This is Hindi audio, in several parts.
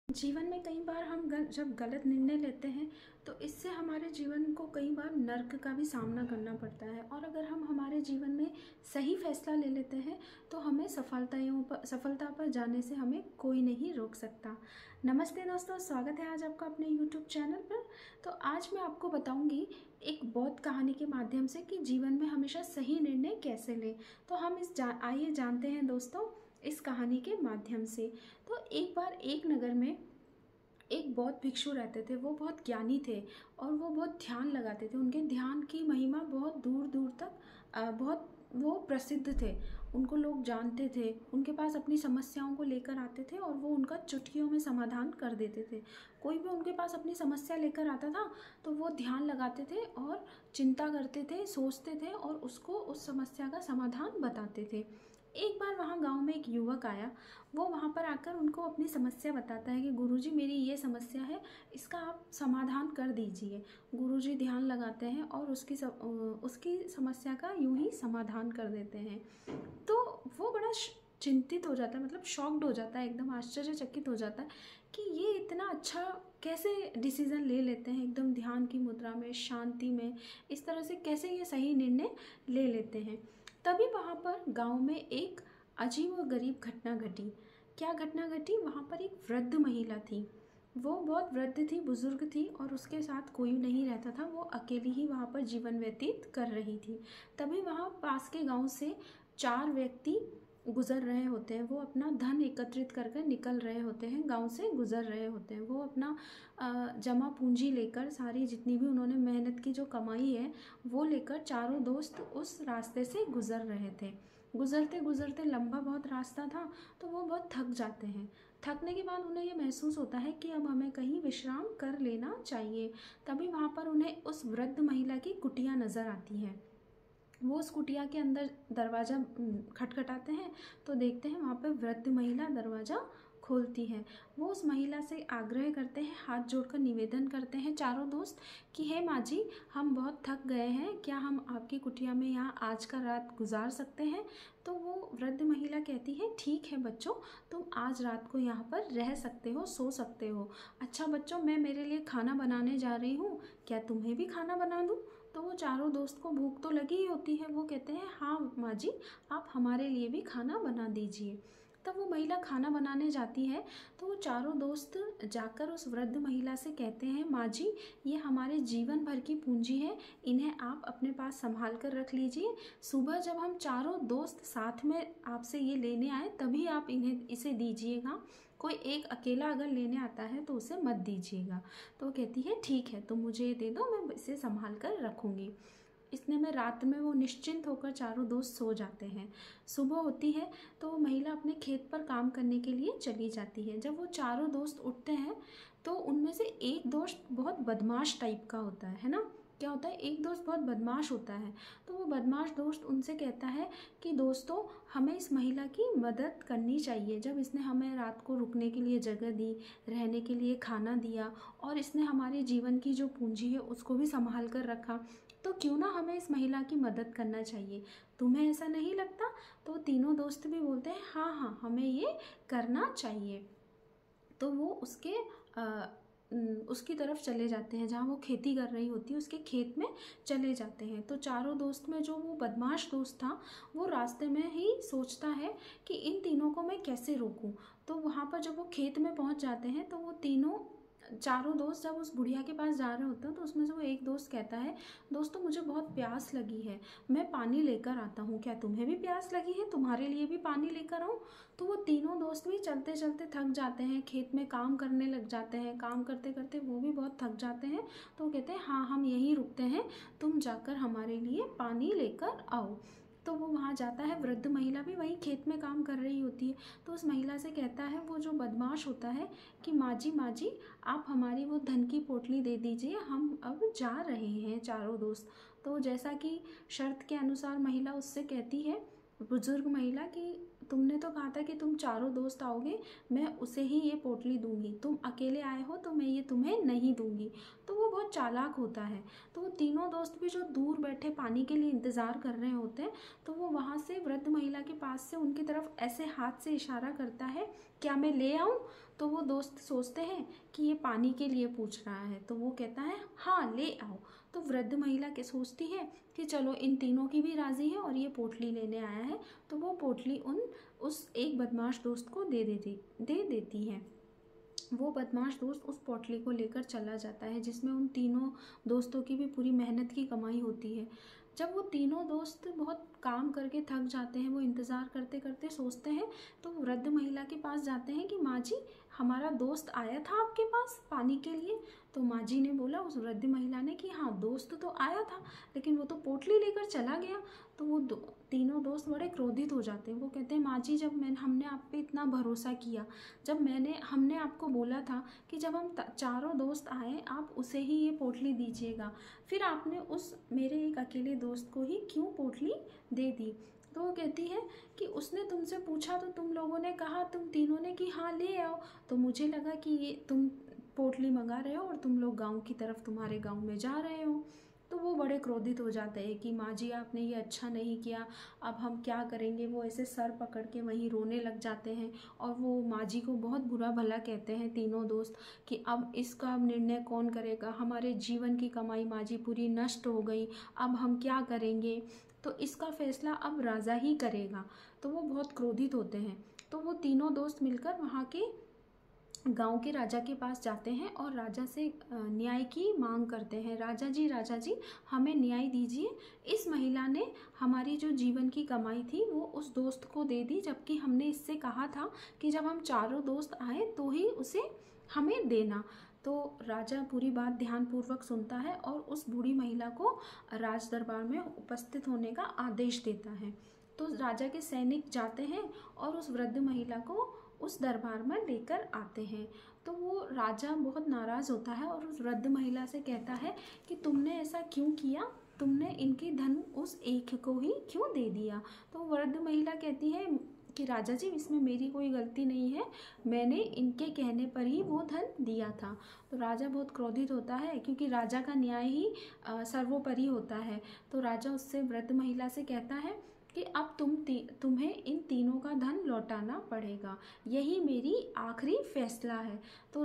जीवन में कई बार हम जब गलत निर्णय लेते हैं तो इससे हमारे जीवन को कई बार नर्क का भी सामना करना पड़ता है। और अगर हम हमारे जीवन में सही फैसला ले लेते हैं तो हमें सफलता पर जाने से हमें कोई नहीं रोक सकता। नमस्ते दोस्तों, स्वागत है आज आपका अपने YouTube चैनल पर। तो आज मैं आपको बताऊंगी एक बौद्ध कहानी के माध्यम से कि जीवन में हमेशा सही निर्णय कैसे लें। तो हम आइए जानते हैं दोस्तों इस कहानी के माध्यम से। तो एक बार एक नगर में एक बौद्ध भिक्षु रहते थे। वो बहुत ज्ञानी थे और वो बहुत ध्यान लगाते थे। उनके ध्यान की महिमा बहुत दूर दूर तक बहुत वो प्रसिद्ध थे। उनको लोग जानते थे। उनके पास अपनी समस्याओं को लेकर आते थे और वो उनका चुटकियों में समाधान कर देते थे। कोई भी उनके पास अपनी समस्या लेकर आता था तो वो ध्यान लगाते थे और चिंता करते थे, सोचते थे और उसको उस समस्या का समाधान बताते थे। एक बार वहाँ गांव में एक युवक आया। वो वहाँ पर आकर उनको अपनी समस्या बताता है कि गुरुजी मेरी ये समस्या है, इसका आप समाधान कर दीजिए। गुरुजी ध्यान लगाते हैं और उसकी समस्या का यूं ही समाधान कर देते हैं। तो वो बड़ा चिंतित हो जाता है, मतलब शॉक्ड हो जाता है, एकदम आश्चर्यचकित हो जाता है कि ये इतना अच्छा कैसे डिसीज़न ले लेते हैं, एकदम ध्यान की मुद्रा में, शांति में, इस तरह से कैसे ये सही निर्णय ले लेते हैं। तभी वहाँ पर गांव में एक अजीब व गरीब घटना घटी। क्या घटना घटी? वहाँ पर एक वृद्ध महिला थी। वो बहुत वृद्ध थी, बुजुर्ग थी और उसके साथ कोई नहीं रहता था। वो अकेली ही वहाँ पर जीवन व्यतीत कर रही थी। तभी वहाँ पास के गांव से 4 व्यक्ति गुजर रहे होते हैं। वो अपना धन एकत्रित कर कर निकल रहे होते हैं, गांव से गुजर रहे होते हैं। वो अपना जमा पूंजी लेकर, सारी जितनी भी उन्होंने मेहनत की जो कमाई है वो लेकर चारों दोस्त उस रास्ते से गुजर रहे थे। गुजरते गुजरते लंबा बहुत रास्ता था तो वो बहुत थक जाते हैं। थकने के बाद उन्हें ये महसूस होता है कि अब हमें कहीं विश्राम कर लेना चाहिए। तभी वहाँ पर उन्हें उस वृद्ध महिला की कुटिया नज़र आती है। वो उस कुटिया के अंदर दरवाज़ा खटखटाते हैं तो देखते हैं वहाँ पर वृद्ध महिला दरवाज़ा खोलती है। वो उस महिला से आग्रह करते हैं, हाथ जोड़कर निवेदन करते हैं चारों दोस्त कि हे माँ जी, हम बहुत थक गए हैं, क्या हम आपकी कुटिया में यहाँ आज का रात गुजार सकते हैं? तो वो वृद्ध महिला कहती है, ठीक है बच्चों, तुम आज रात को यहाँ पर रह सकते हो, सो सकते हो। अच्छा बच्चों, मैं मेरे लिए खाना बनाने जा रही हूँ, क्या तुम्हें भी खाना बना दूँ? तो वो चारों दोस्त को भूख तो लगी ही होती है। वो कहते हैं, हाँ माँ जी, आप हमारे लिए भी खाना बना दीजिए। तब वो महिला खाना बनाने जाती है तो वो चारों दोस्त जाकर उस वृद्ध महिला से कहते हैं, माँ जी, ये हमारे जीवन भर की पूंजी है, इन्हें आप अपने पास संभाल कर रख लीजिए। सुबह जब हम चारों दोस्त साथ में आपसे ये लेने आए तभी आप इसे दीजिएगा। कोई एक अकेला अगर लेने आता है तो उसे मत दीजिएगा। तो वो कहती है, ठीक है, तुम मुझे ये दे दो, मैं इसे संभाल कर रखूँगी। इतने में रात में वो निश्चिंत होकर चारों दोस्त सो जाते हैं। सुबह होती है तो वो महिला अपने खेत पर काम करने के लिए चली जाती है। जब वो चारों दोस्त उठते हैं तो उनमें से एक दोस्त बहुत बदमाश टाइप का होता है ना। क्या होता है, एक दोस्त बहुत बदमाश होता है। तो वो बदमाश दोस्त उनसे कहता है कि दोस्तों, हमें इस महिला की मदद करनी चाहिए। जब इसने हमें रात को रुकने के लिए जगह दी, रहने के लिए खाना दिया और इसने हमारे जीवन की जो पूंजी है उसको भी संभाल कर रखा, तो क्यों ना हमें इस महिला की मदद करना चाहिए। तुम्हें ऐसा नहीं लगता? तो तीनों दोस्त भी बोलते हैं, हाँ हाँ, हमें ये करना चाहिए। तो वो उसकी तरफ चले जाते हैं, जहाँ वो खेती कर रही होती है उसके खेत में चले जाते हैं। तो चारों दोस्त में जो वो बदमाश दोस्त था वो रास्ते में ही सोचता है कि इन तीनों को मैं कैसे रोकूं। तो वहाँ पर जब वो खेत में पहुँच जाते हैं तो वो चारों दोस्त जब उस बुढ़िया के पास जा रहे होते हैं तो उसमें से वो एक दोस्त कहता है, दोस्तों मुझे बहुत प्यास लगी है, मैं पानी लेकर आता हूँ, क्या तुम्हें भी प्यास लगी है? तुम्हारे लिए भी पानी लेकर आऊँ? तो वो तीनों दोस्त भी चलते चलते थक जाते हैं, खेत में काम करने लग जाते हैं। काम करते करते वो भी बहुत थक जाते हैं। तो वो कहते हैं, हाँ हम यहीं रुकते हैं, तुम जाकर हमारे लिए पानी लेकर आओ। तो वो वहाँ जाता है। वृद्ध महिला भी वहीं खेत में काम कर रही होती है। तो उस महिला से कहता है वो जो बदमाश होता है कि माँ जी, आप हमारी वो धन की पोटली दे दीजिए, हम अब जा रहे हैं चारों दोस्त। तो जैसा कि शर्त के अनुसार महिला उससे कहती है, बुजुर्ग महिला, कि तुमने तो कहा था कि तुम चारों दोस्त आओगे, मैं उसे ही ये पोटली दूंगी, तुम अकेले आए हो तो मैं ये तुम्हें नहीं दूंगी। तो वो बहुत चालाक होता है। तो वो तीनों दोस्त भी जो दूर बैठे पानी के लिए इंतज़ार कर रहे होते हैं, तो वो वहाँ से वृद्ध महिला के पास से उनकी तरफ ऐसे हाथ से इशारा करता है, क्या मैं ले आऊँ? तो वो दोस्त सोचते हैं कि ये पानी के लिए पूछ रहा है, तो वो कहता है हाँ ले आओ। तो वृद्ध महिला के सोचती है कि चलो इन तीनों की भी राज़ी है और ये पोटली लेने आया है, तो वो पोटली उस एक बदमाश दोस्त को दे देती है। वो बदमाश दोस्त उस पोटली को लेकर चला जाता है, जिसमें उन तीनों दोस्तों की भी पूरी मेहनत की कमाई होती है। जब वो तीनों दोस्त बहुत काम करके थक जाते हैं, वो इंतज़ार करते करते सोचते हैं, तो वृद्ध महिला के पास जाते हैं कि माँ जी, हमारा दोस्त आया था आपके पास पानी के लिए। तो माँ जी ने बोला उस वृद्ध महिला ने कि हाँ दोस्त तो आया था, लेकिन वो तो पोटली लेकर चला गया। तो वो तीनों दोस्त बड़े क्रोधित हो जाते हैं। वो कहते हैं माँ जी, जब हमने आप पे इतना भरोसा किया, जब हमने आपको बोला था कि जब हम चारों दोस्त आए आप उसे ही ये पोटली दीजिएगा, फिर आपने उस मेरे एक अकेले दोस्त को ही क्यों पोटली दे दी। तो वो कहती है कि उसने तुमसे पूछा तो तुम लोगों ने कहा, तुम तीनों ने कि हाँ ले आओ, तो मुझे लगा कि ये तुम पोटली मंगा रहे हो और तुम लोग गांव की तरफ, तुम्हारे गांव में जा रहे हो। तो वो बड़े क्रोधित हो जाते हैं कि माँ जी आपने ये अच्छा नहीं किया, अब हम क्या करेंगे। वो ऐसे सर पकड़ के वहीं रोने लग जाते हैं और वो माँ जी को बहुत बुरा भला कहते हैं तीनों दोस्त कि अब इसका निर्णय कौन करेगा, हमारे जीवन की कमाई माँ जी पूरी नष्ट हो गई, अब हम क्या करेंगे, तो इसका फैसला अब राजा ही करेगा। तो वो बहुत क्रोधित होते हैं। तो वो तीनों दोस्त मिलकर वहाँ के गांव के राजा के पास जाते हैं और राजा से न्याय की मांग करते हैं। राजा जी हमें न्याय दीजिए, इस महिला ने हमारी जो जीवन की कमाई थी वो उस दोस्त को दे दी, जबकि हमने इससे कहा था कि जब हम चारों दोस्त आए तो ही उसे हमें देना। तो राजा पूरी बात ध्यानपूर्वक सुनता है और उस बूढ़ी महिला को राज दरबार में उपस्थित होने का आदेश देता है। तो राजा के सैनिक जाते हैं और उस वृद्ध महिला को उस दरबार में लेकर आते हैं। तो वो राजा बहुत नाराज़ होता है और उस वृद्ध महिला से कहता है कि तुमने ऐसा क्यों किया, तुमने इनकी धन उस एक को ही क्यों दे दिया। तो वृद्ध महिला कहती है कि राजा जी, इसमें मेरी कोई गलती नहीं है, मैंने इनके कहने पर ही वो धन दिया था। तो राजा बहुत क्रोधित होता है क्योंकि राजा का न्याय ही सर्वोपरि होता है। तो राजा उससे वृद्ध महिला से कहता है कि अब तुम्हें इन तीनों का धन लौटाना पड़ेगा, यही मेरी आखिरी फैसला है। तो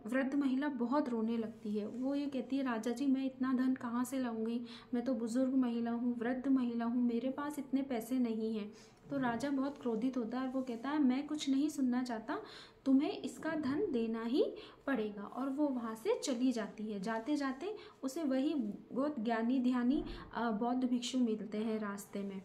वृद्ध महिला बहुत रोने लगती है। वो ये कहती है राजा जी, मैं इतना धन कहाँ से लाऊंगी, मैं तो बुजुर्ग महिला हूँ, वृद्ध महिला हूँ, मेरे पास इतने पैसे नहीं हैं। तो राजा बहुत क्रोधित होता है और वो कहता है मैं कुछ नहीं सुनना चाहता, तुम्हें इसका धन देना ही पड़ेगा। और वो वहाँ से चली जाती है। जाते जाते उसे वही बहुत ज्ञानी ध्यानी बौद्ध भिक्षु मिलते हैं रास्ते में।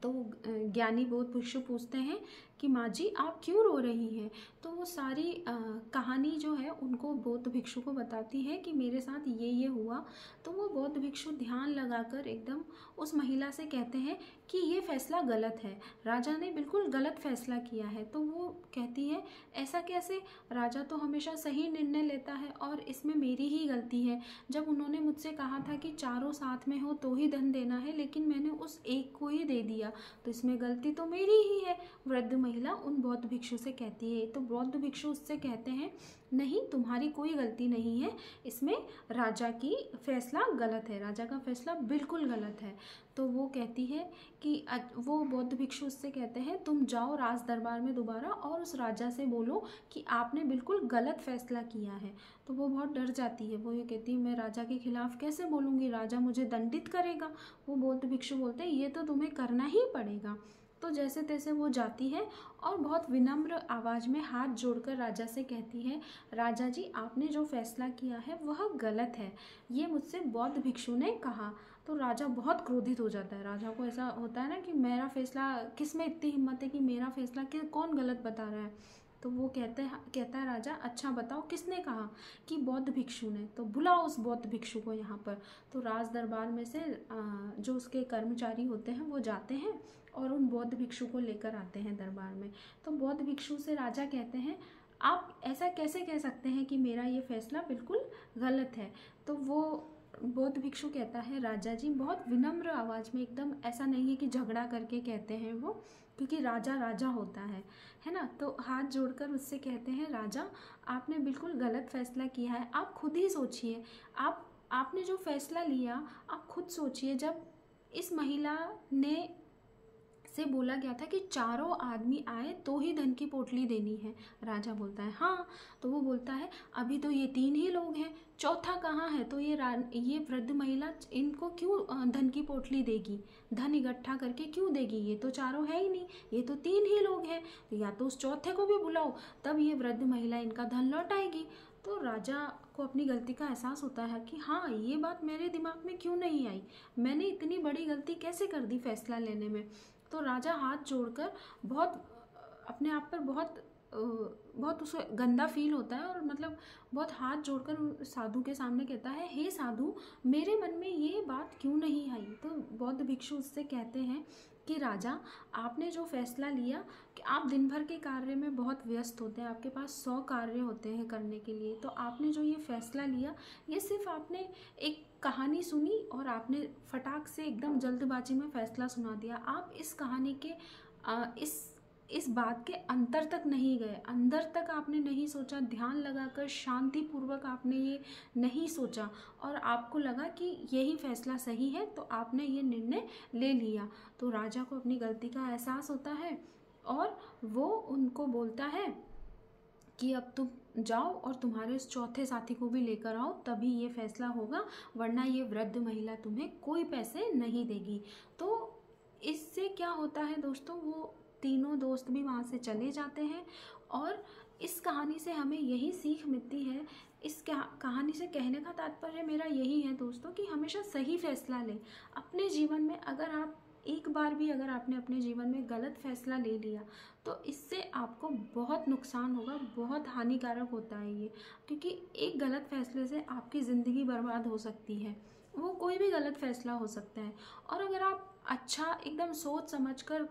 तो ज्ञानी बौद्ध भिक्षु पूछते हैं कि माँ जी आप क्यों रो रही हैं। तो वो सारी कहानी जो है उनको बौद्ध भिक्षु को बताती है कि मेरे साथ ये हुआ। तो वो बौद्ध भिक्षु ध्यान लगाकर एकदम उस महिला से कहते हैं कि ये फैसला गलत है, राजा ने बिल्कुल गलत फैसला किया है। तो वो कहती है ऐसा कैसे, राजा तो हमेशा सही निर्णय लेता है और इसमें मेरी ही गलती है। जब उन्होंने मुझसे कहा था कि चारों साथ में हो तो ही धन देना है, लेकिन मैंने उस एक को ही दे दिया, तो इसमें गलती तो मेरी ही है, वृद्ध महिला उन बौद्ध भिक्षु से कहती है। तो बौद्ध भिक्षु उससे कहते हैं नहीं, तुम्हारी कोई गलती नहीं है, इसमें राजा की फैसला गलत है, राजा का फैसला बिल्कुल गलत है। तो वो कहती है कि वो बौद्ध भिक्षु उससे कहते हैं तुम जाओ राज दरबार में दोबारा और उस राजा से बोलो कि आपने बिल्कुल गलत फैसला किया है। तो वो बहुत डर जाती है। वो ये कहती है मैं राजा के खिलाफ कैसे बोलूँगी, राजा मुझे दंडित करेगा। वो बौद्ध भिक्षु बोलते हैं ये तो तुम्हें करना ही पड़ेगा। तो जैसे तैसे वो जाती है और बहुत विनम्र आवाज़ में हाथ जोड़कर राजा से कहती है राजा जी आपने जो फैसला किया है वह गलत है, ये मुझसे बौद्ध भिक्षु ने कहा। तो राजा बहुत क्रोधित हो जाता है। राजा को ऐसा होता है ना कि मेरा फैसला, किस में इतनी हिम्मत है कि मेरा फैसला कौन गलत बता रहा है। तो वो कहता है राजा अच्छा बताओ किसने कहा, कि बौद्ध भिक्षु ने। तो बुलाओ उस बौद्ध भिक्षु को यहाँ पर। तो राज दरबार में से जो उसके कर्मचारी होते हैं वो जाते हैं और उन बौद्ध भिक्षु को लेकर आते हैं दरबार में। तो बौद्ध भिक्षु से राजा कहते हैं आप ऐसा कैसे कह सकते हैं कि मेरा ये फैसला बिल्कुल गलत है। तो वो बौद्ध भिक्षु कहता है राजा जी, बहुत विनम्र आवाज़ में, एकदम ऐसा नहीं है कि झगड़ा करके कहते हैं वो, क्योंकि राजा राजा होता है ना। तो हाथ जोड़कर उससे कहते हैं राजा आपने बिल्कुल गलत फैसला किया है, आप खुद ही सोचिए, आपने जो फैसला लिया आप खुद सोचिए। जब इस महिला ने से बोला गया था कि चारों आदमी आए तो ही धन की पोटली देनी है। राजा बोलता है हाँ। तो वो बोलता है अभी तो ये 3 ही लोग हैं, चौथा कहाँ है? तो ये वृद्ध महिला इनको क्यों धन की पोटली देगी, धन इकट्ठा करके क्यों देगी? ये तो चारों है ही नहीं, ये तो 3 ही लोग हैं, तो या तो उस चौथे को भी बुलाओ, तब ये वृद्ध महिला इनका धन लौटाएगी। तो राजा को अपनी गलती का एहसास होता है कि हाँ, ये बात मेरे दिमाग में क्यों नहीं आई, मैंने इतनी बड़ी गलती कैसे कर दी फैसला लेने में। तो राजा हाथ जोड़कर बहुत अपने आप पर बहुत उसे गंदा फील होता है, और मतलब बहुत हाथ जोड़कर साधु के सामने कहता है, हे साधु, मेरे मन में ये बात क्यों नहीं आई? तो बौद्ध भिक्षु उससे कहते हैं कि राजा, आपने जो फैसला लिया कि आप दिन भर के कार्य में बहुत व्यस्त होते हैं, आपके पास 100 कार्य होते हैं करने के लिए, तो आपने जो ये फैसला लिया, ये सिर्फ आपने एक कहानी सुनी और आपने फटाक से एकदम जल्दबाजी में फैसला सुना दिया। आप इस कहानी के इस बात के अंतर तक नहीं गए, अंदर तक आपने नहीं सोचा, ध्यान लगाकर शांति पूर्वक आपने ये नहीं सोचा, और आपको लगा कि यही फैसला सही है, तो आपने ये निर्णय ले लिया। तो राजा को अपनी गलती का एहसास होता है और वो उनको बोलता है कि अब तुम जाओ और तुम्हारे उस चौथे साथी को भी लेकर आओ, तभी ये फैसला होगा, वरना ये वृद्ध महिला तुम्हें कोई पैसे नहीं देगी। तो इससे क्या होता है दोस्तों, वो तीनों दोस्त भी वहाँ से चले जाते हैं। और इस कहानी से हमें यही सीख मिलती है, इस कहानी से कहने का तात्पर्य मेरा यही है दोस्तों कि हमेशा सही फैसला लें अपने जीवन में। अगर आप एक बार भी अगर आपने अपने जीवन में गलत फैसला ले लिया, तो इससे आपको बहुत नुकसान होगा, बहुत हानिकारक होता है ये, क्योंकि एक गलत फैसले से आपकी ज़िंदगी बर्बाद हो सकती है, वो कोई भी गलत फैसला हो सकता है। और अगर आप अच्छा एकदम सोच समझकर,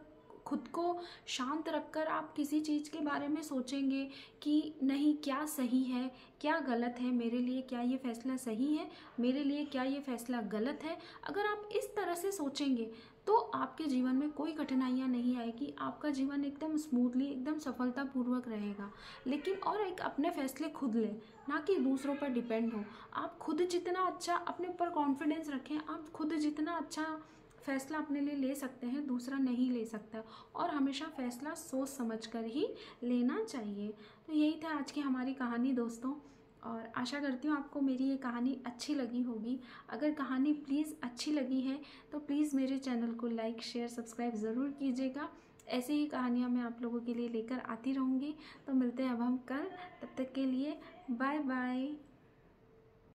खुद को शांत रखकर आप किसी चीज़ के बारे में सोचेंगे कि नहीं, क्या सही है क्या गलत है मेरे लिए, क्या ये फैसला सही है मेरे लिए, क्या ये फैसला गलत है, अगर आप इस तरह से सोचेंगे तो आपके जीवन में कोई कठिनाइयाँ नहीं आएगी, आपका जीवन एकदम स्मूथली, एकदम सफलतापूर्वक रहेगा। लेकिन और एक अपने फैसले खुद लें, ना कि दूसरों पर डिपेंड हो। आप खुद जितना अच्छा अपने ऊपर कॉन्फिडेंस रखें, आप खुद जितना अच्छा फैसला अपने लिए ले सकते हैं, दूसरा नहीं ले सकता। और हमेशा फैसला सोच समझकर ही लेना चाहिए। तो यही था आज की हमारी कहानी दोस्तों, और आशा करती हूँ आपको मेरी ये कहानी अच्छी लगी होगी। अगर कहानी प्लीज़ अच्छी लगी है तो प्लीज़ मेरे चैनल को लाइक शेयर सब्सक्राइब ज़रूर कीजिएगा। ऐसे ही कहानियाँ मैं आप लोगों के लिए लेकर आती रहूँगी। तो मिलते हैं अब हम कल, तब तक के लिए बाय बाय।